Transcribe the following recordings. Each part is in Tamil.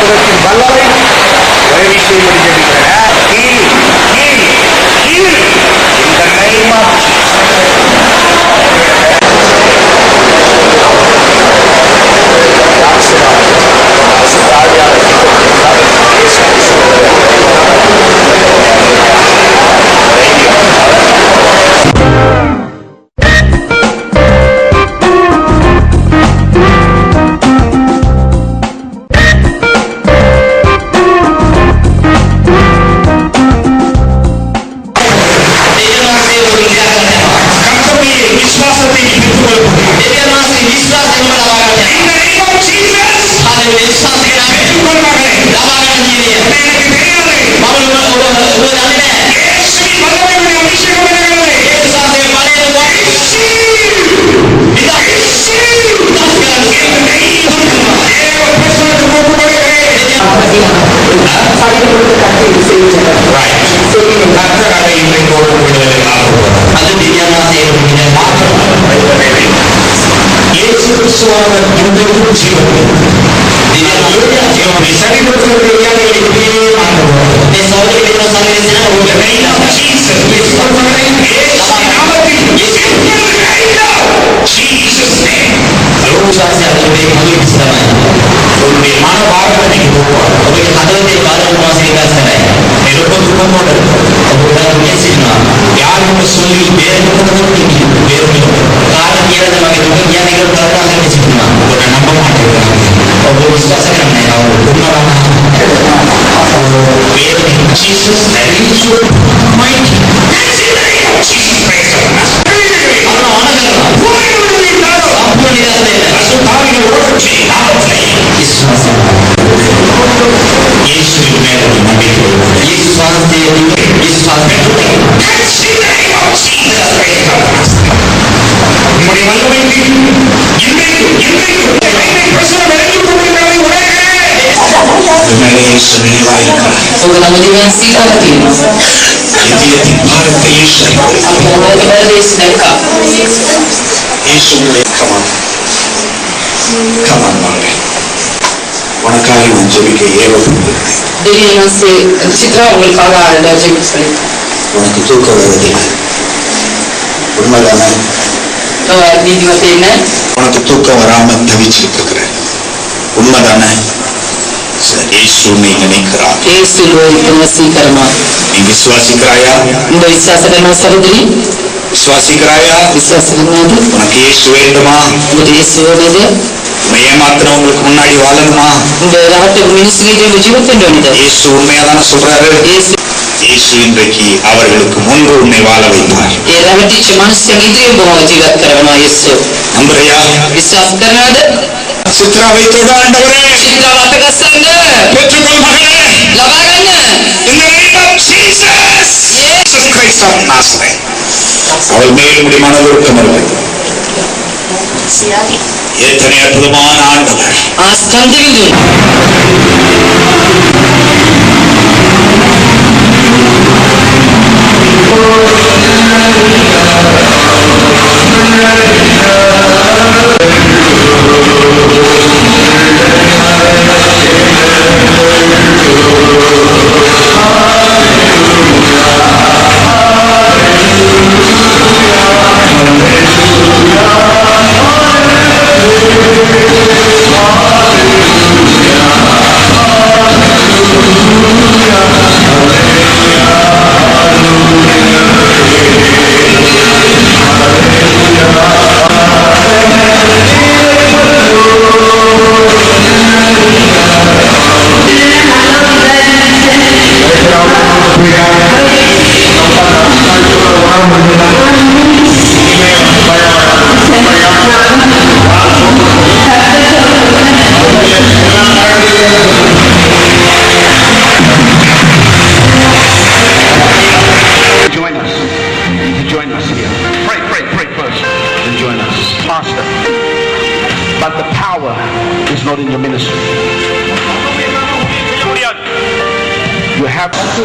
பரலோகத்தின் வல்லமை ஒரே விஷயம் முடிஞ்சிருக்கிறேன். இந்த name of உனக்கு தூக்கம் வருவதில்லை. உண்மைதானே? உனக்கு தூக்கம் வராம தவிச்சுட்டு இருக்கிற உண்மைதானே? இயேசு உன்னை நினைக்கிறார். நீ விசுவாசிக்கிறாயா? விசுவாசிக்கிறாயா? உனக்கு இயேசு வேண்டுமா? ஏமாத்தினவங்களுக்கு முன்னாடி வாழணுமா? இயேசு உண்மையாதான சொல்றாரு. இயேசு இன்றைக்கு அவர்களுக்கு முன்பு உன்னை வாழ வைத்தார். நம்புறியா? சித்ராவை தொட ஆண்டவரே, பெற்றுக்கொள் மகனே. In the name of Jesus, Jesus Christ of Nazareth. அவள் மேல் முடி மனதுருக்கம் இல்லை. எத்தனை அற்புதமான ஆண்டவர். Not in your ministry. You have to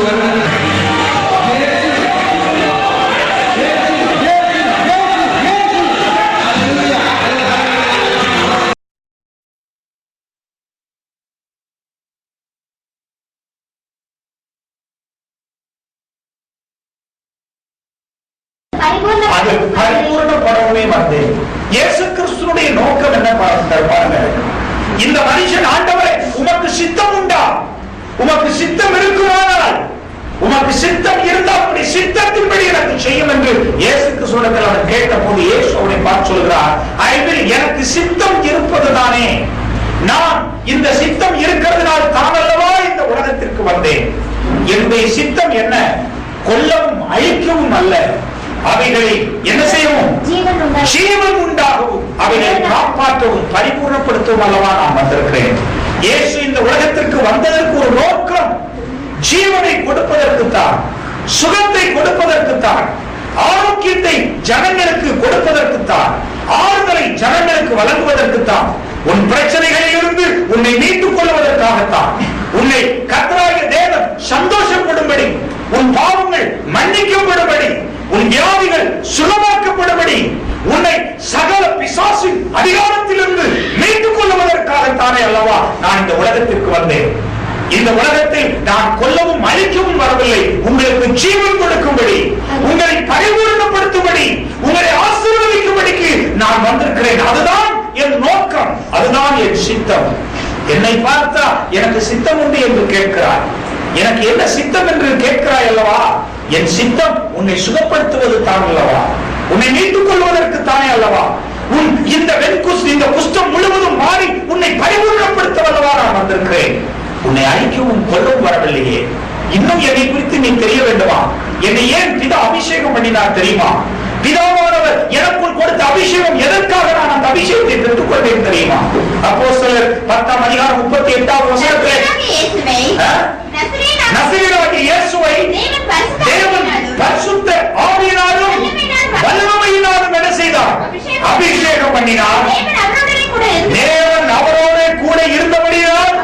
அது பரிபூர்ணப்படவே வந்தேன். இயேசு கிறிஸ்துவுடைய நோக்கம் என்ன பாருங்க. இந்த மனுஷன், ஆண்டவரே உமக்கு சித்தம் உண்டா, உமக்கு சித்தம் இருக்குமானால், உமக்கு சித்தம் இருந்தால் அப்படி சித்தத்தின்படி எனக்கு செய்யும் என்று இயேசு கிறிஸ்துவிடத்தில் அவன் கேட்ட போது இயேசு அவனை பார்த்து சொல்கிறார், எனக்கு சித்தம் இருப்பதுதானே, நான் இந்த சித்தம் இருக்கிறதுனால் தானல்லவா இந்த உலகத்திற்கு வந்தேன். என்னுடைய சித்தம் என்ன? கொல்லவும் அழிக்கவும் அல்ல, அவைகளை என்ன செய்யவும், ஜீவன் உண்டாகவும் அவைகளை காப்பாற்றவும் பரிபூர்ணப்படுத்தவும் அல்லவா நான் வந்திருக்கிறேன். இயேசு இந்த உலகத்திற்கு வந்ததற்கு ஒரு நோக்கம், ஜீவனை கொடுப்பதற்குத்தான், சுகத்தை கொடுப்பதற்குத்தான், ஆரோக்கியத்தை ஜனங்களுக்கு கொடுப்பதற்குத்தான், ஆறுதலை ஜனங்களுக்கு வழங்குவதற்குத்தான், உன் பிரச்சனைகளில் இருந்து உன்னை மீட்டுக் கொள்வதற்காகத்தான், உன்னை கர்த்தராகிய தேவன் சந்தோஷப்படும்படி, உன் பாவங்கள் மன்னிக்கப்படும்படி, உன் வியாதிகள் சுகமாக்கப்படும்படி, உன்னை சகல பிசாசின் அதிகாரத்திலிருந்து மீட்டுக் கொள்வதற்காகத்தானே அல்லவா நான் இந்த உலகத்திற்கு வந்தேன். இந்த உலகத்தில் நான் கொல்லவும் அழிக்கவும் வரவில்லை, உங்களுக்கு ஜீவன் கொடுக்கும்படி, உங்களை பரிபூர்ணப்படுத்தும்படி, உங்களை ஆசீர்வதிக்கும்படிக்கு நான் வந்திருக்கிறேன். அதுதான் என் நோக்கம், அதுதான் என் சித்தம். என்னை பார்த்தா எனக்கு சித்தம் உண்டு என்று கேட்கிறாய். எனக்கு என்ன சித்தம் என்று கேட்கிறாய் அல்லவா? என் சித்தம் உன்னை சுகப்படுத்துவது தான் அல்லவா, உன்னை மீட்டுக் கொள்வதற்கு தானே அல்லவா. உன் இந்த இந்த குஷ்டம் முழுவதும் மாறி உன்னை பரிபூர்ணப்படுத்த அல்லவா நான் வந்திருக்கிறேன். உன்னை அழிக்கவும் கொல்லவும் வரவில்லையே. இன்னும் என்னை குறித்து நீ தெரிய வேண்டுமா? என்னை ஏன் பிதா அபிஷேகம் பண்ணினார் தெரியுமா? பிதாவானவர் எனக்குள் கொடுத்த அபிஷேகம் எதற்காக நான் அந்த அபிஷேகத்தை பெற்றுக் கொண்டேன் தெரியுமா? அப்போஸ்தலர் 10ஆம் அதிகாரம் 38ஆவது வசனத்திலே நசரேயனாகிய இயேசுவை தேவன் பரிசுத்த ஆவியினாலும் வல்லமையினாலும் என்ன செய்தார்? அபிஷேகம் பண்ணினார். தேவன் அவரோடு கூட இருந்தபடியால்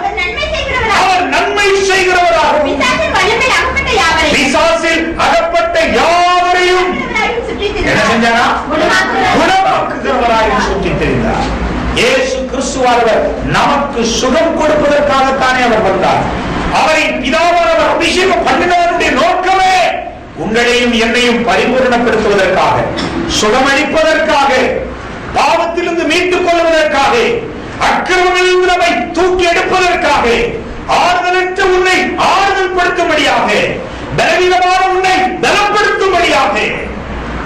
அவர் நன்மை செய்கிறவராகவும் பிசாசில் அகப்பட்ட யாவரையும் என்ன செஞ்சாரா? குணமாக்குகிறவராக சுற்றித் தெரிந்தார். இயேசு கிறிஸ்துவானவர் நமக்கு சுகம் கொடுப்பதற்காகத்தானே அவர் வந்தார். அவரை பிதாவானவர் அபிஷேகம் பண்ணினவருடைய நோக்கமே உங்களையும் என்னையும் பரிபூர்ணப்படுத்துவதற்காக, சுகமளிப்பதற்காக, பாவத்திலிருந்து மீட்டுக் கொள்வதற்காக, அக்கிரமங்களிலிருந்து நம்மை தூக்கி எடுப்பதற்காக, ஆறுதலற்ற உன்னை ஆறுதல் படுத்தும்படியாக, பலவீனமான உன்னை பலப்படுத்தும்படியாக,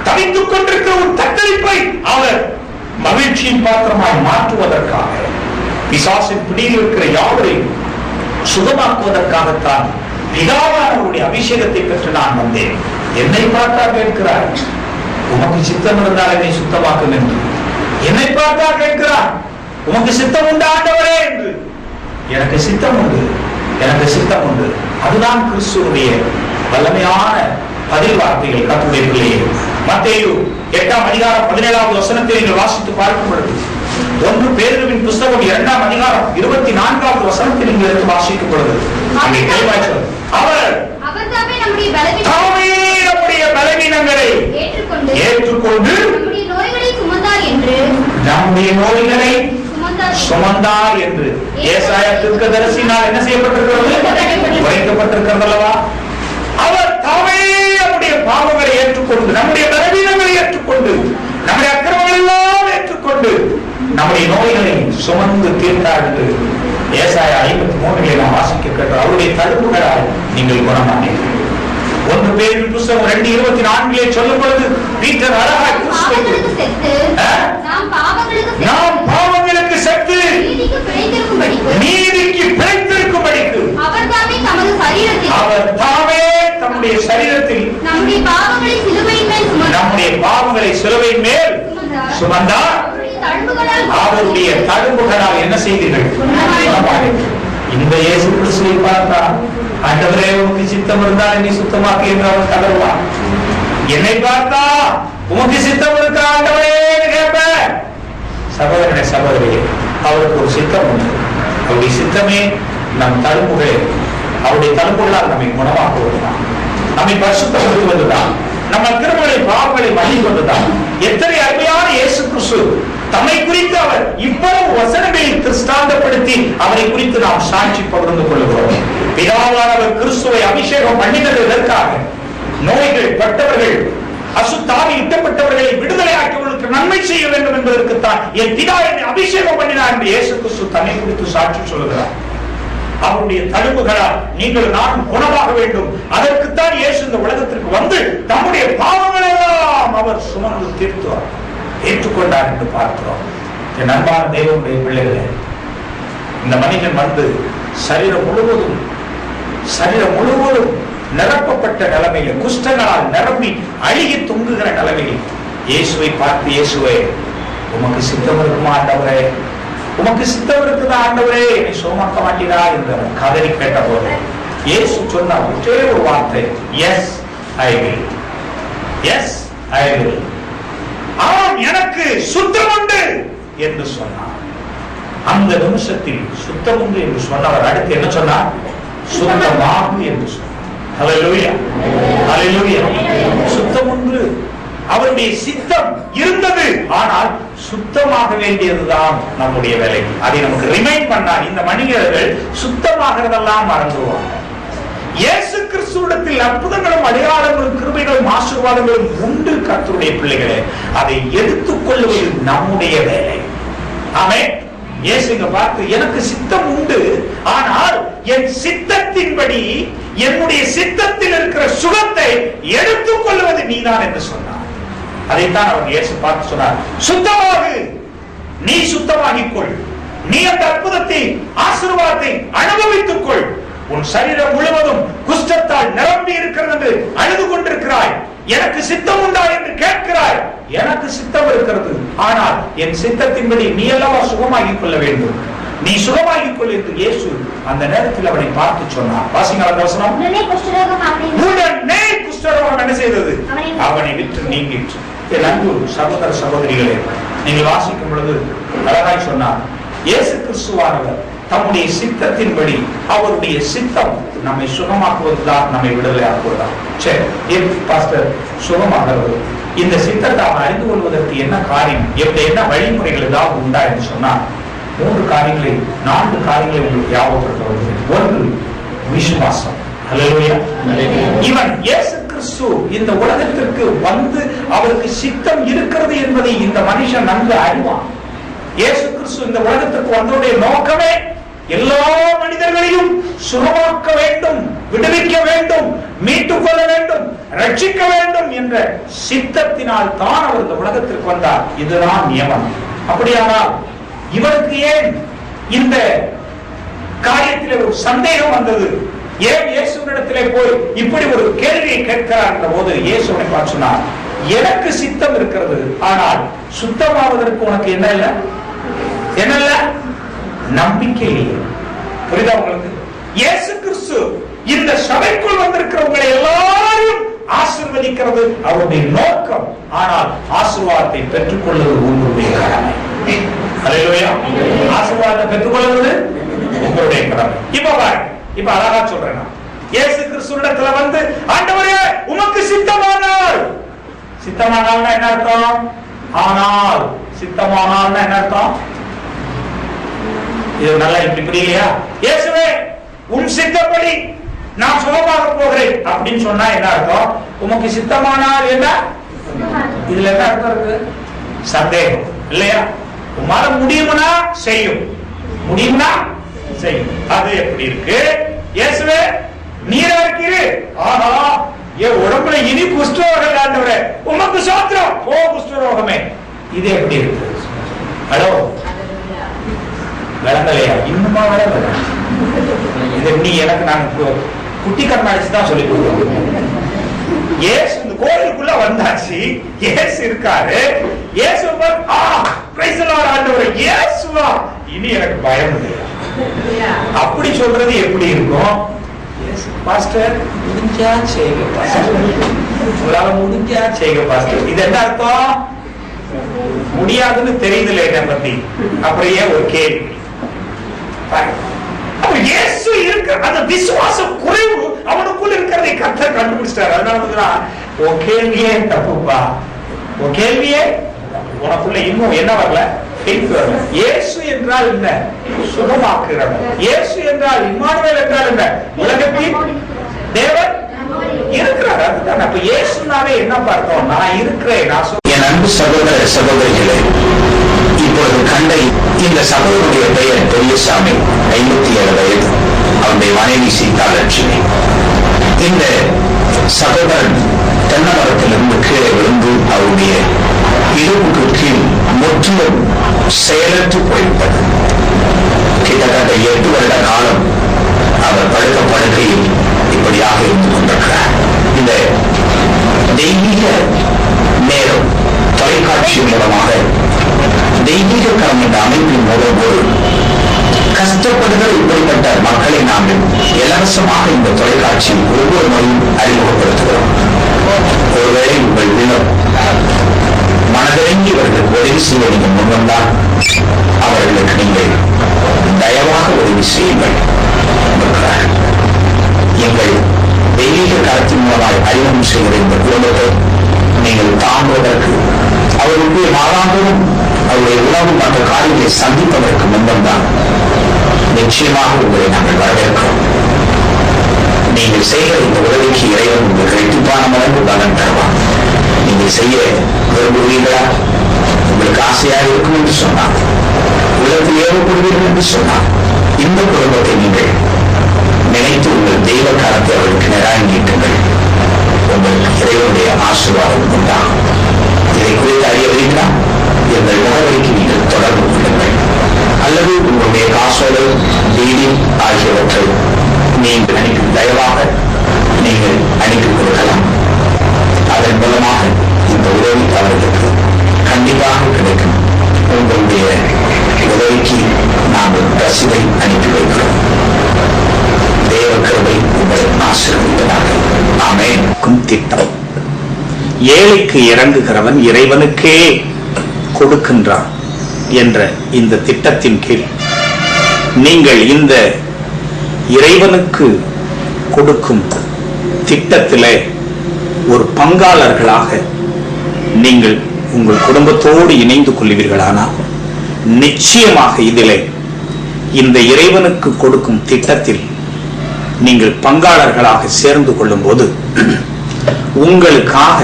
தவித்துக் கொண்டிருக்கிற ஒரு தத்தளிப்பை அவர் மகிழ்ச்சியின் பாத்திரமாய் மாற்றுவதற்காக, பிசாசின் பிடியில் இருக்கிற யாவரையும் சுகமாக்குவதற்காகத்தான் பிதாவானவருடைய அபிஷேகத்தை பெற்று நான் வந்தேன். என்னை பார்த்தா கேட்கிறார், உமக்கு சித்தம் இருந்தால் என்னை சுத்தமாக்கும் என்று. என்னை பார்த்தா கேட்கிறார், உமக்கு சித்தம் உண்டு ஆண்டவரே என்று. எனக்கு சித்தம் உண்டு, எனக்கு சித்தம் உண்டு. அதுதான் கிறிஸ்துவுடைய வல்லமையான பதில் வார்த்தைகள். கர்த்தருடைய பிள்ளையே, மத்தேயு 8ஆம் அதிகாரம் 17ஆவது வசனத்தை நீங்கள் வாசித்து பார்க்கும் பொழுது, 1 பேதுருவின் புத்தகம் 2ஆம் அதிகாரம் 24ஆவது வசனத்தில் நீங்கள் எடுத்து வாசிக்கப்படுது. அவர் தாமே நம்முடைய பலவீனங்களை ஏற்றுக்கொண்டு நம்முடைய நோய்களை சுமந்தார் என்று ஏசாயா தீர்க்கதரிசியினால் என்ன செய்யப்பட்டிருக்கிறது? உரைக்கப்பட்டிருக்கிறது அல்லவா? அவர் தாமே நம்முடைய பாவங்களை ஏற்றுக்கொண்டு, நம்முடைய பலவீனங்களை ஏற்றுக்கொண்டு, நம்முடைய அக்கிரமங்கள் எல்லாம் ஏற்றுக்கொண்டு, நம்முடைய நோய்களை சுமந்து தீர்த்தார் என்று ஏசாயா 53 நாம் வாசிக்க கேட்டோம். அவருடைய தடுப்புகளால் நீங்கள் குணமானீர்கள். 1 பேதுரு புத்தகம் 2:24 சொல்லும் பொழுது பீட்டர் அழகாய் நாம் பாவங்களுக்கு செத்து நீதிக்கு பிழைத்திருக்கும்படிக்கு அவர் தாமே தம்முடைய சரீரத்தில் நம்முடைய பாவங்களை சிலுவையின் மேல் சுமந்தார். அவருடைய தடுப்புகளால் என்ன செய்தீர்கள்? இந்த இயேசு கிறிஸ்துவை பார்த்தா, ஆண்டவரே உமக்கு சித்தம் இருந்தால் என்னை சுத்தமாக்கு என்று அவர் கதறுவார். என்னை பார்த்தா உமக்கு சித்தம் இருக்கா ஆண்டவரே கேட்ப. சகோதரனே சகோதரியே, அவருக்கு ஒரு சித்தம் உண்டு. அவருடைய சித்தமே நம் தடுப்புகளே, அவருடைய தடுப்புகளால் நம்மை குணமாக்குவதுதான், நம்மை பரிசுத்தப்படுத்துவதுதான், நம்ம திருமண பாவங்களை மன்னிப்பதுதான். எத்தனை அருமையான இயேசு கிறிஸ்து தம்மை குறித்து அவர் இவ்வளவு வசனங்களில் திருஷ்டாந்தப்படுத்தி அவரை குறித்து நாம் சாட்சி பகிர்ந்து கொள்கிறோம். பிதாவானவர் கிறிஸ்துவை அபிஷேகம் பண்ணினது எதற்காக? நோய்கள் பட்டவர்கள், அசுத்தாவி இட்டப்பட்டவர்களை விடுதலை ஆக்கியவர்களுக்கு நன்மை செய்ய வேண்டும் என்பதற்குத்தான் என் பிதா என்னை அபிஷேகம் பண்ணினார் என்று இயேசு கிறிஸ்து தன்னை குறித்து சாட்சி சொல்கிறார். அவருடைய தழும்புகளால் நீங்கள் நானும் குணமாக வேண்டும். அதற்குத்தான் இயேசு இந்த உலகத்திற்கு வந்து தம்முடைய பாவங்களெல்லாம் அவர் சுமந்து தீர்த்தார், ஏற்றுக்கொண்டார் என்று பார்க்கிறோம். என் அன்பான தேவனுடைய பிள்ளைகளே, இந்த மனிதன் வந்து சரீரம் முழுவதும் நிரப்பப்பட்ட நிலைமையில், குஷ்டங்களால் நிரம்பி அழுகி தொங்குகிற நிலைமையில் இயேசுவை பார்த்து, இயேசுவே உமக்கு சித்தம் இருக்குமா ஆண்டவரே, உமக்கு சித்தம் இருக்குதா ஆண்டவரே, என்னை சுகமாக்க மாட்டீரா என்று கதறி கேட்ட போது இயேசு சொன்ன ஒரே ஒரு வார்த்தை, yes I will, yes I will, ஆம் எனக்கு சுத்தம் உண்டு என்று சொன்னார். அந்த நிமிஷத்தில் சுத்தம் உண்டு என்று சொன்னவர் அடுத்து என்ன சொன்னார்? சுத்தமாகு என்று சொன்னார். ஹல்லேலூயா, ஹல்லேலூயா. சுத்தம் உண்டு. அவருடைய சித்தம் இருந்தது, ஆனால் சுத்தமாக வேண்டியதுதான் நம்முடைய வேலை. அதை நமக்கு ரிமைண்ட் பண்ணார். இந்த மனிதர்கள் சுத்தமாகிறதெல்லாம் மறந்துவாங்க. இயேசு கிறிஸ்துவிடத்தில் அற்புதங்களும் அடையாளங்களும் கிருபைகளும் ஆசீர்வாதங்களும் உண்டு கர்த்தருடைய பிள்ளைகளே. அதை எடுத்துக்கொள்வது நம்முடைய வேலை. ஆமென். இயேசுங்க பார்த்து, எனக்கு சித்தம் உண்டு, ஆனால் என் சித்தத்தின்படி என்னுடைய சித்தத்தில் இருக்கிற சுகத்தை எடுத்துக் கொள்வது நீதான் என்று சொன்னார். அதைத்தான் அவர் இயேசு பார்த்து சொன்னார், சுத்தமாகு, நீ சுத்தமாகிக் கொள், நீ அந்த அற்புதத்தை ஆசீர்வாதத்தை அனுபவித்துக் கொள். உன் சரீரம் முழுவதும் குஷ்டத்தால் நிரம்பி இருக்கிறது என்று அழுது கொண்டிருக்கிறாய், எனக்கு சித்தம் உண்டா என்று கேட்கிறாய். எனக்கு சித்தம் இருக்கிறது, ஆனால் என் சித்தத்தின்படி நீ அல்லவா சுகமாகிக் கொள்ள வேண்டும், நீ சுகமாகிக் கொள் என்று இயேசு அந்த நேரத்தில் அவனை பார்த்து சொன்னார். வாசிங்க அந்த வசனம். உடனே குஷ்டரோகம் என்ன செய்தது? அவனை விட்டு நீங்கிற்று. என் அன்பு சகோதர சகோதரிகளே, நீங்கள் வாசிக்கும் பொழுது அழகாய் சொன்னார், இயேசு கிறிஸ்துவானவர் தம்முடைய சித்தத்தின்படி, அவருடைய சித்தம் நம்மை சுகமாக்குவதுதான், நம்மை விடுதலை ஆக்குவதுதான். சரி, பாஸ்டர் சுகமாகிறது, இந்த சித்தத்தை அவன் அறிந்து கொள்வதற்கு என்ன காரியம், என்ன வழிமுறைகள் ஏதாவது உண்டா என்று சொன்னார். 4 காரியங்களை உங்களுக்கு ஞாபகப்படுத்த வருகிறேன். ஒன்று, விசுவாசம். ஹல்லேலூயா. இவன் இயேசு கிறிஸ்து இந்த உலகத்திற்கு வந்து அவருக்கு சித்தம் இருக்கிறது என்பதை இந்த மனுஷன் நன்கு அறிவான். இயேசு கிறிஸ்து இந்த உலகத்திற்கு வந்தோடைய நோக்கமே எல்லா மனிதர்களையும் சுகமாக்க வேண்டும், விடுவிக்க வேண்டும், மீட்டுக் கொள்ள வேண்டும், ரட்சிக்க வேண்டும் என்ற சித்தத்தினால் தான் அவர் இந்த உலகத்திற்கு வந்தார். இதுதான் நியமம். அப்படியானால் இவருக்கு ஏன் இந்த காரியத்தில் ஒரு சந்தேகம் வந்தது? ஏன் இயேசுவினிடத்திலே போய் இப்படி ஒரு கேள்வியை கேட்கிறார் என்ற போது இயேசுவை பார்த்து சொன்னார், எனக்கு சித்தம் இருக்கிறது, ஆனால் சுத்தமாவதற்கு உனக்கு என்ன இல்ல? என்ன இல்ல? நம்பிக்கை இல்லை. புரியுதா உங்களுக்கு? இயேசு கிறிஸ்து இந்த சபைக்குள் வந்திருக்கிறவங்களை எல்லாரையும் ஆசீர்வதிக்கிறது அவருடைய நோக்கம். ஆனால் ஆசீர்வாதத்தை பெற்றுக் கொள்வது உங்களுடைய கடமை. ஹல்லேலூயா. ஆசீர்வாதத்தை பெற்றுக் கொள்வது உங்களுடைய கடமை. இப்ப அழகா சொல்றேன், இயேசு கிறிஸ்துவிடத்துல வந்து, ஆண்டவரே உமக்கு சித்தமானால் என்ன அர்த்தம்? ஆனால் சித்தமானால் என்ன அர்த்தம்? இது நல்லா இப்படி புரியலையா? இயேசுவே உன் சித்தப்படி நான் சுகமாக போகிறேன் அப்படின்னு சொன்னா என்ன அர்த்தம்? உமக்கு சித்தமானால் என்ன? இதுல என்ன அர்த்தம் இருக்கு? சந்தேகம் இல்லையா? உமால முடியும்னா செய்யும், முடியும்னா செய்யும். அது எப்படி இருக்கு? இயேசுவே நீரா இருக்கிறீ, ஆனா என் உடம்புல இனி குஷ்டரோகம் ஆண்டவரே உமக்கு சோத்திரம், ஓ குஷ்டரோகமே. இது எப்படி இருக்கு? ஹலோ, விளங்கலையா? இன்னுமா விளங்கல? இது நீ எனக்கு நான் குட்டி கண்ணாடிச்சு தான் சொல்லி கொடுத்தோம். இயேசு இந்த கோயிலுக்குள்ள வந்தாச்சு, இயேசு இருக்காரு, இயேசு ஆண்டவரே இயேசுவா, இனி எனக்கு பயம் இல்லையா? அப்படி சொல்றது எப்படி இருக்கும்? பாஸ்டர் முடிஞ்சா செய்யுங்க பாஸ்டர், உங்களால முடிஞ்சா செய்யுங்க பாஸ்டர். இது என்ன அர்த்தம்? முடியாதுன்னு தெரியுதுல என்ன பத்தி. அப்படியே ஒரு கேள்வி. இயேசு இருக்க அந்த விசுவாசம் குறைவு அவனுக்குள்ள இருக்கிறதை கர்த்தர் கண்டுபிடிச்சிட்டாரு. அதனாலதான் உன் கேள்வியே தப்புப்பா, உன் கேள்வியே உனக்குள்ள இன்னும் என்ன வரல? இயேசு என்றால் என்ன? சுகமாக்குகிறவர். இயேசு என்றால் இம்மானுவேல் என்றால் என்ன? உலகத்தில் தேவன் இருக்கிறார். அதுதான் அப்ப இயேசுனாவே என்ன பார்த்தோம்? நான் இருக்கிறேன். என் அன்பு சகோதர சகோதரிகளே, இப்பொழுது கண்ட இந்த சகோதரனுடைய பெயர் பெரியசாமி, 57 வயது. அவருடைய மனைவி சீதாலட்சுமி. இந்த சகோதரன் தென்னை மரத்திலிருந்து கீழே விழுந்து அவருடைய இடுப்புக்கு கீழ் முற்றிலும் செயலற்று போய்விட்டது. கிட்டத்தட்ட 8 வருட காலம் அவர் படுத்த படுக்கையில் இப்படியாக இருந்து கொண்டிருக்கிறார். இந்த தெய்வீக நேரம் தொலைக்காட்சி மூலமாக தெய்வீக கரம் என்ற அமைப்பின் மூலம் ஒரு கஷ்டப்படுகிற இப்படிப்பட்ட மக்களை நாங்கள் இலவசமாக இந்த தொலைக்காட்சியில் ஒவ்வொரு முறையும் அறிமுகப்படுத்துகிறோம். ஒருவேளை உங்கள் உள்ளம் மனதிறங்கி அவர்கள் உதவி செய்ய நீங்கள் முன்வந்தால் அவர்களுக்கு நீங்கள் தயவாக உதவி செய்யுங்கள். எங்கள் தெய்வீக கரத்தின் மூலமாக அறிமுகம் செய்கிற இந்த குடும்பத்தை நீங்கள் தாங்குவதற்கு அவர்களுடைய மாதாந்தமும் அவருடைய உணவு மற்ற காரியங்களை சந்திப்பதற்கு முன்வந்தால் நிச்சயமாக உங்களை நாங்கள் வரவேற்கிறோம். நீங்கள் செய்கிற இந்த உதவிக்கு இறைவன் உங்களுக்கு இரட்டிப்பான மடங்கு பலன் தருவார். நீங்கள் செய்ய விரும்புவீர்களா? உங்களுக்கு ஆசையாக இருக்கும் என்று சொன்னார், உள்ளத்தில் ஏவப்படுவீர்கள் என்று சொன்னார், இந்த குடும்பத்தை நீங்கள் நினைத்து உங்கள் தெய்வ காலத்தை அவர்களுக்கு நேராக நீட்டுங்கள். உங்களுக்கு இறைவனுடைய ஆசீர்வாதம் உண்டாகும். இதை குறித்து அறியவில்லைங்களா? எங்கள் முகவரிக்கு நீங்கள் தொடர்பு கொள்ளுங்கள். அல்லது உங்களுடைய காசோடு டிடி ஆகியவற்றை நீங்கள் அனுப்பி தயவாக நீங்கள் அனுப்பி கொடுக்கலாம். அதன் மூலமாக இந்த உதவி அவர்களுக்கு கண்டிப்பாக கிடைக்கும். உங்களுடைய உதவிக்கு நாங்கள் ரசீதை அனுப்பி வைக்கிறோம். தேவ கிருபை உங்களை ஆசீர்வதிப்பதாக. ஆமென். திட்டம் ஏழைக்கு இறங்குகிறவன் இறைவனுக்கே கொடுக்கின்றான் என்ற இந்த திட்டத்தின் கீழ் நீங்கள் இந்த இறைவனுக்கு கொடுக்கும் திட்டத்திலே ஒரு பங்காளர்களாக நீங்கள் உங்கள் குடும்பத்தோடு இணைந்து கொள்வீர்களானால் நிச்சயமாக இதிலே இந்த இறைவனுக்கு கொடுக்கும் திட்டத்தில் நீங்கள் பங்காளர்களாக சேர்ந்து கொள்ளும் போது உங்களுக்காக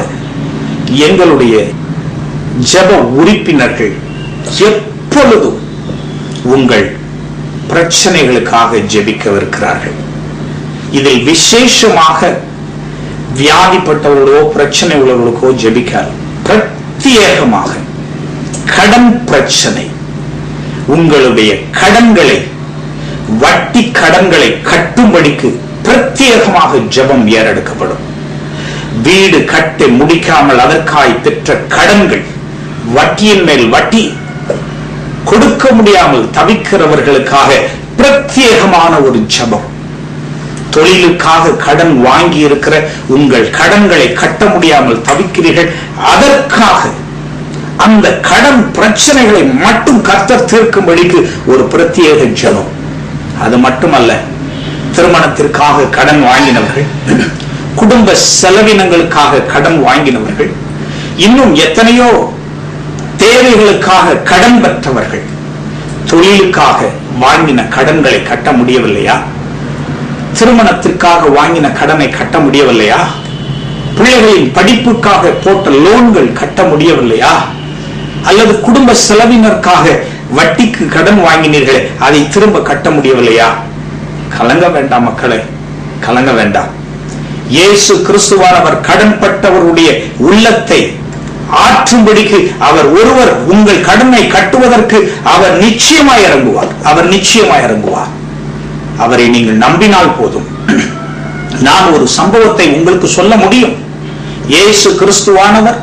எங்களுடைய ஜெப உறுப்பினர்கள் எப்பொழுதும் உங்கள் பிரச்சனைகளுக்காக ஜெபிக்கவிருக்கிறார்கள். இதில் விசேஷமாக வியாதிப்பட்டவர்களோ பிரச்சனை உள்ளவர்களுக்கோ ஜெபிக்கார். பிரத்யேகமாக கடன் பிரச்சனை, உங்களுடைய கடன்களை, வட்டி கடன்களை கட்டும்படிக்கு பிரத்யேகமாக ஜெபம் ஏறெடுக்கப்படும். வீடு கட்டி முடிக்காமல் அதற்காய் பெற்ற கடன்கள், வட்டியின் மேல் வட்டி கொடுக்க முடியாமல் தவிக்கிறவர்களுக்காக பிரத்யேகமான ஒரு ஜெபம். தொழிலுக்காக கடன் வாங்கி இருக்கிற உங்கள் கடன்களை கட்ட முடியாமல் தவிக்கிறீர்கள், அதற்காக அந்த கடன் பிரச்சனைகளை மட்டும் கர்த்தர் தீர்க்கும்படிக்கு ஒரு பிரத்யேக ஜெபம். அது மட்டுமல்ல, திருமணத்திற்காக கடன் வாங்கினவர்கள், குடும்ப செலவினங்களுக்காக கடன் வாங்கினவர்கள், இன்னும் எத்தனையோ தேவைகளுக்காக கடன் பெற்றவர்கள், தொழிலுக்காக வாங்கின கடன்களை கட்ட முடியவில்லையா? திருமணத்திற்காக வாங்கின கடனை கட்ட முடியவில்லையா? பிள்ளைகளின் படிப்புக்காக போட்ட லோன்கள் கட்ட முடியவில்லையா? அல்லது குடும்ப செலவினருக்காக வட்டிக்கு கடன் வாங்கினீர்களே, அதை திரும்ப கட்ட முடியவில்லையா? கலங்க வேண்டாம் மக்களே, கலங்க வேண்டாம். இயேசு கிறிஸ்துவானவர் கடன்பட்டவருடைய உள்ளத்தை ஆற்றும்படிக்கு அவர் ஒருவர் உங்கள் கடனை கட்டுவதற்கு அவர் நிச்சயமாய் இறங்குவார். அவர் நிச்சயமாய் இறங்குவார். அவரை நீங்கள் நம்பினால் போதும். நான் ஒரு சம்பவத்தை உங்களுக்கு சொல்ல முடியும். இயேசு கிறிஸ்துவானவர்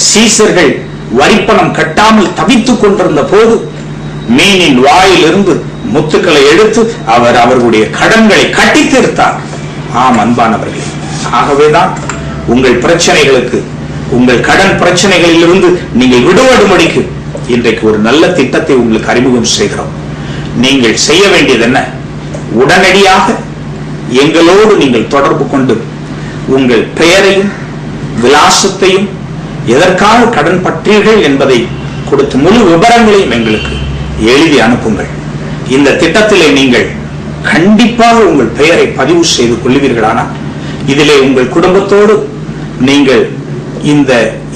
சீசர்கள் வரிப்பணம் கட்டாமல் தவித்துக் கொண்டிருந்த போது மீனின் வாயிலிருந்து முத்துக்களை எடுத்து அவர் அவர்களுடைய கடன்களை கட்டி தீர்த்தார். ஆம் அன்பானவர்களே, ஆகவேதான் உங்கள் பிரச்சனைகளுக்கு, உங்கள் கடன் பிரச்சனைகளில் இருந்து நீங்கள் விடுபடும்படிக்கு இன்றைக்கு ஒரு நல்ல திட்டத்தை உங்களுக்கு அறிமுகம் செய்கிறோம். நீங்கள் செய்ய வேண்டியது என்ன? உடனடியாக எங்களோடு நீங்கள் தொடர்பு கொண்டு உங்கள் பெயரையும் விலாசத்தையும், எதற்காக கடன் பற்றீர்கள் என்பதை கொடுத்து முழு விவரங்களையும் எங்களுக்கு எழுதி அனுப்புங்கள். இந்த திட்டத்திலே நீங்கள் கண்டிப்பாக உங்கள் பெயரை பதிவு செய்து கொள்வீர்களானால் இதிலே உங்கள் குடும்பத்தோடு நீங்கள் இந்த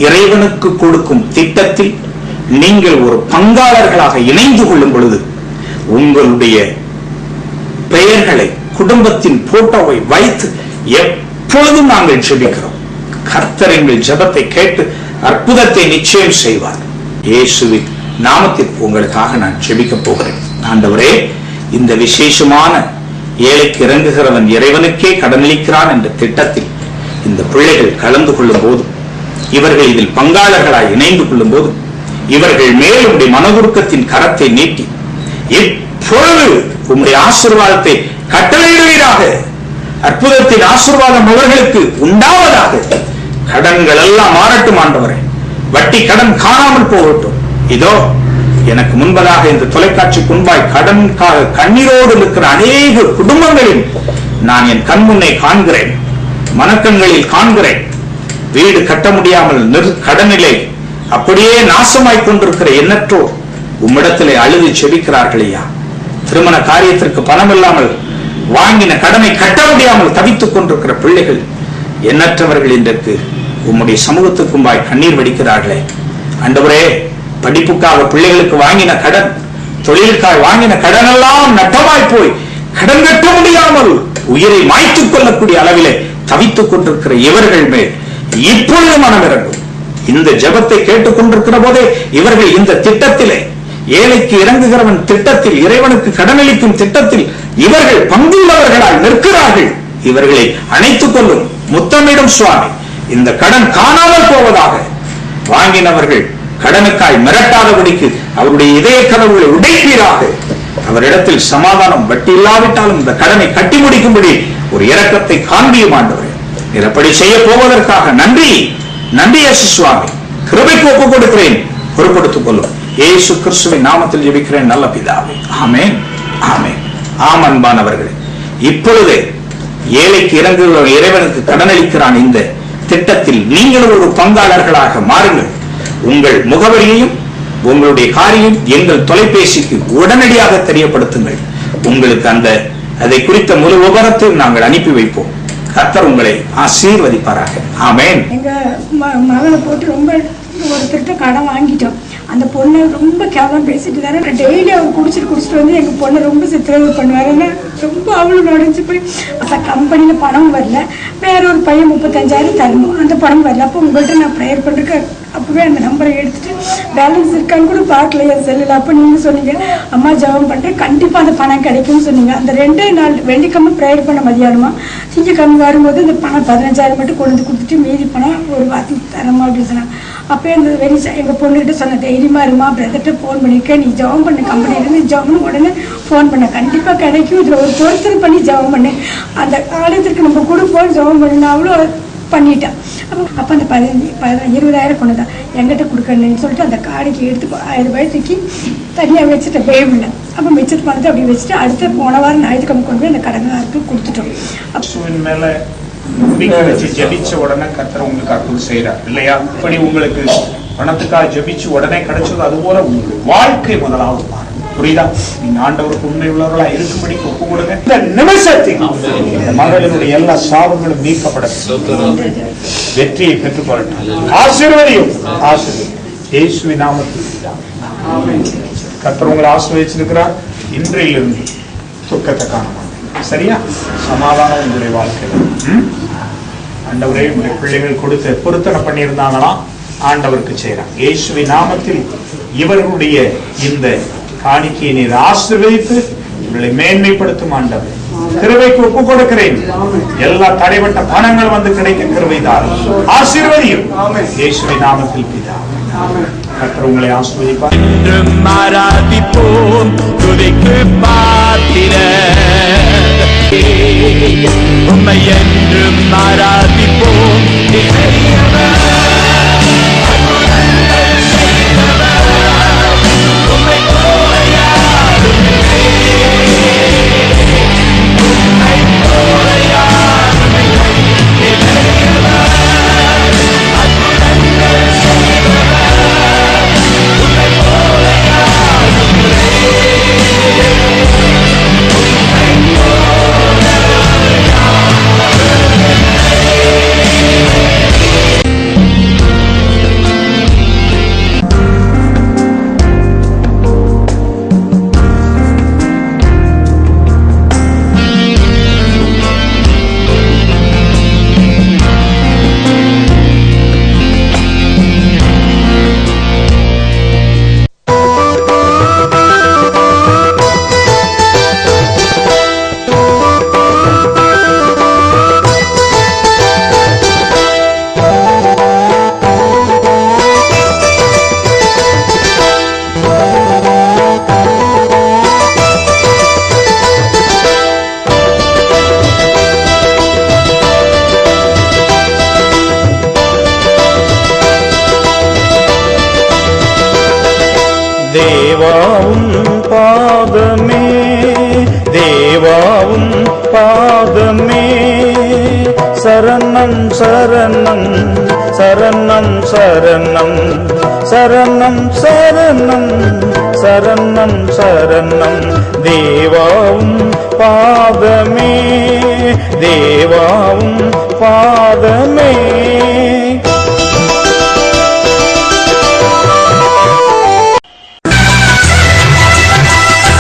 இறைவனுக்கு கொடுக்கும் திட்டத்தில் நீங்கள் ஒரு பங்காளர்களாக இணைந்து கொள்ளும் பொழுது உங்களுடைய பெயர்களை குடும்பத்தின் போட்டோவை வைத்து எப்பொழுதும் நாங்கள் ஜெபிக்கிறோம். கர்த்தர் எங்கள் ஜெபத்தை கேட்டு அற்புதத்தை நிச்சயம் செய்வார். இயேசுவின் நாமத்தில் உங்களுக்காக நான் ஜெபிக்க போகிறேன். ஆண்டவரே, இந்த விசேஷமான ஏழைக்கு இறங்குகிறவன் இறைவனுக்கே கடனளிக்கிறான் என்ற திட்டத்தில் இந்த பிள்ளைகள் கலந்து கொள்ளும் போது, இவர்கள் இதில் பங்காளர்களாய் இணைந்து கொள்ளும் போது, இவர்கள் மேலும் மனதுருக்கத்தின் கரத்தை நீட்டி இப்பொழுது உம்முடைய ஆசீர்வாதத்தை கட்டளையிடுவீராக. அற்புதத்தின் ஆசீர்வாதம் அவர்களுக்கு உண்டாவதாக. கடன்கள் எல்லாம் மாறட்டும் ஆண்டவரே. வட்டி கடன் காணாமல் போகட்டும். இதோ எனக்கு முன்பதாக இந்த தொலைக்காட்சிக்கு முன்பாய் கடனுக்காக கண்ணீரோடு இருக்கிற அநேக குடும்பங்களில் நான் என் கண் முன்னே காண்கிறேன், மனக்கண்களில் காண்கிறேன். வீடு கட்ட முடியாமல் கடனிலே அப்படியே நாசமாய் கொண்டிருக்கிற எண்ணற்றோர் உம்மிடத்திலே அழுது செபிக்கிறார்கள் ஐயா. திருமண காரியத்திற்கு பணம் இல்லாமல் வாங்கின கடனை கட்ட முடியாமல் தவித்துக் கொண்டிருக்கிற பிள்ளைகள் எண்ணற்றவர்கள் இன்றைக்கு உம்முடைய சமூகத்துக்கும்பாய் கண்ணீர் வடிக்கிறார்களே. ஆண்டவரே, படிப்புக்காக பிள்ளைகளுக்கு வாங்கின கடன், தொழிலுக்காக வாங்கின கடன் எல்லாம் நட்டமாய் போய் கடன் கட்ட முடியாமல் உயிரை மாய்த்துக் கொள்ளக்கூடிய அளவிலே தவித்துக் கொண்டிருக்கிற இவர்கள் மேல் இப்பொழுது மனம் இறங்கும். இந்த ஜெபத்தை கேட்டுக் கொண்டிருக்கிற போதே இவர்கள் இந்த திட்டத்திலே, ஏழைக்கு இறங்குகிறவன் திட்டத்தில், இறைவனுக்கு கடனளிக்கும் திட்டத்தில் இவர்கள் பங்குள்ளவர்களால் நிற்கிறார்கள். இவர்களை அணைத்துக் கொள்ளும். முத்தமிடும் சுவாமி, இந்த கடன் காணாமல் போவதாக. வாங்கினவர்கள் கடனுக்காய் மிரட்டாதபடிக்கு அவருடைய இதய கதவுகளை உடைப்பீராக. அவரிடத்தில் சமாதானம், வட்டி இல்லாவிட்டாலும் இந்த கடனை கட்டி முடிக்கும்படி ஒரு இரக்கத்தை காண்பியும் ஆண்டவரே. அப்படி செய்ய போவதற்காக நன்றி. நன்றி இயேசு சுவாமி. கிருபைக்கு ஒப்புக் கொடுக்கிறேன், பொறுப்படுத்திக் கொள்ளும். இயேசு கிறிஸ்துவின் நாமத்தில் ஜெபிக்கிறேன் நல்ல பிதாவே. ஆமென், ஆமென். ஆம் அன்பானவர்களே, இப்பொழுதே ஏழைக்கு இறங்குகிற இறைவனுக்கு கடனளிக்கிறான் இந்த திட்டத்தில் நீங்களும் ஒரு பங்காளர்களாக மாறுங்கள். உங்கள் முகவரியையும் உங்களுடைய காரியம் எங்கள் தொலைபேசிக்கு உடனடியாக தெரியப்படுத்துங்கள். உங்களுக்கு அதை குறித்த முழு விவரத்தை நாங்கள் அனுப்பி வைப்போம். கர்த்தர் உங்களை ஆசீர்வதிப்பாராக. ஆமென். எங்க மகனை போட்டு ரொம்ப ஒருத்தர்கிட்ட கடன் வாங்கிட்டோம். அந்த பொண்ணை ரொம்ப கேவலம் பேசிட்டு தானே டெய்லி அவர் குடிச்சிட்டு வந்து எங்கள் பொண்ணை ரொம்ப சித்திரவு பண்ணுவாருன்னு ரொம்ப அவளும் நுழைஞ்சு போய் கம்பெனியில் பணம் வரல. வேற ஒரு பையன் 35,000 தரணும், அந்த பணம் வரல. அப்போ உங்கள்கிட்ட நான் ப்ரேயர் பண்ணுறதுக்கு அப்போவே அந்த நம்பரை எடுத்துட்டு பேலன்ஸ் இருக்கான்னு கூட பார்க்கல என் செல்லில். அப்போ நீங்கள் சொன்னீங்க, அம்மா ஜெபம் பண்ணுறேன், கண்டிப்பாக அந்த பணம் கிடைக்கும்னு சொன்னீங்க. அந்த 2 நாள் வெள்ளிக்கிழமை ப்ரேயர் பண்ண மதியானமா, திங்கக்கிழமை வரும்போது இந்த பணம் 15,000 மட்டும் கொண்டு வந்து கொடுத்துட்டு மீதி பணம் ஒரு வாரத்துக்கு தரமா அப்படின்னு சொன்னாங்க. அப்போ அந்த எங்கள் பொண்ணுகிட்ட சொன்ன, தைரியமாக இருமா, பிரதர்கிட்ட ஃபோன் பண்ணியிருக்கேன், நீ ஜெபம் பண்ண, கம்பெனிலேருந்து ஜெபம் பண்ண, உடனே ஃபோன் பண்ண, கண்டிப்பாக கிடைக்கும், இதில் ஒரு பொருத்தனை பண்ணி ஜெபம் பண்ணேன். அந்த ஆலயத்திற்கு நம்ம கொடுப்போம் ஜெபம் பண்ணினா அவ்வளோ பண்ணிட்டேன். அப்போ அந்த 20,000 கொண்டு தான் என்கிட்ட கொடுக்கணுன்னு சொல்லிட்டு அந்த காணிக்கு எடுத்து 1000 ரூபாய் தூக்கி தனியாக வச்சுட்டேன் பேபில். அப்போ மிச்சத்து பணத்தை அப்படி வச்சுட்டு அடுத்த போன வாரம் ஞாயிற்றுக்கிழமை கொண்டு போய் அந்த கடனாருக்கு கொடுத்துட்டோம். மேல வச்சு ஜெபிச்ச உடனே கர்த்தர் உங்களுக்கு அற்புதம் செய்யறார் இல்லையா? இப்படி உங்களுக்கு பணத்துக்காக ஜெபிச்சு உடனே கிடைச்சது, அது போல உங்களுக்கு வாழ்க்கை முதலாவது மாறும். புரியுதா? நீங்க ஆண்டவருக்கு உண்மை உள்ளவர்களா இருக்கும்படி ஒப்பு கொடுங்க. இந்த நிமிஷத்தில் இந்த மகளினுடைய எல்லா சாபங்களும் நீக்கப்பட வெற்றியை பெற்றுக் கொள்ளட்டும். ஆசீர்வதியும் இயேசுவின் நாமத்தில் கர்த்தர் உங்களை ஆசீர்வதிச்சிருக்கிறார். இன்றையிலிருந்து துக்கத்தை காண சரியா? சமாதானம் உங்களுடைய வாழ்க்கையில். ஆண்டவரே, உங்களுடைய பிள்ளைகள் கொடுத்து பொருத்தனை பண்ணியிருந்தாங்களா? ஆண்டவருக்கு செய்யறாங்க. இயேசுவின் நாமத்தில் இவர்களுடைய இந்த காணிக்கையை நீர் ஆசீர்வதித்து உங்களை மேன்மைப்படுத்தும் ஆண்டவர். கிருபைக்கு ஒப்புக் கொடுக்கிறேன். எல்லா தடைப்பட்ட பணங்கள் வந்து கிடைக்க கிருபை தாரும். ஆசீர்வதியும் இயேசுவின் நாமத்தில் பிதா. கர்த்தர் உங்களை ஆசீர்வதிப்பார். ஆராதிப்போம், துதிக்கு பாத்திரர் உம்மை என்றும் ஆராதிப்போம். தேவாவும் பாதமே தேவாவும் பாதமே சரணம் சரணம் சரணம் சரணம் சரணம் சரணம் சரணம் சரணம் தேவாவும் பாதமே தேவாவும் பாதமே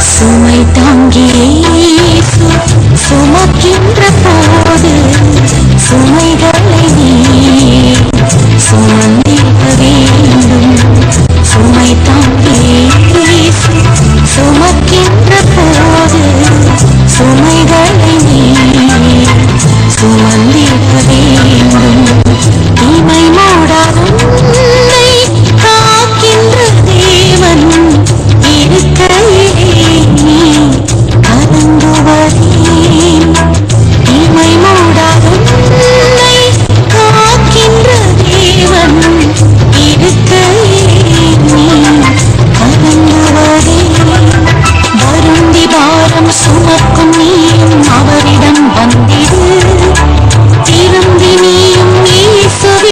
சுமை தாங்கியே சுமக்கின்ற போது சுமை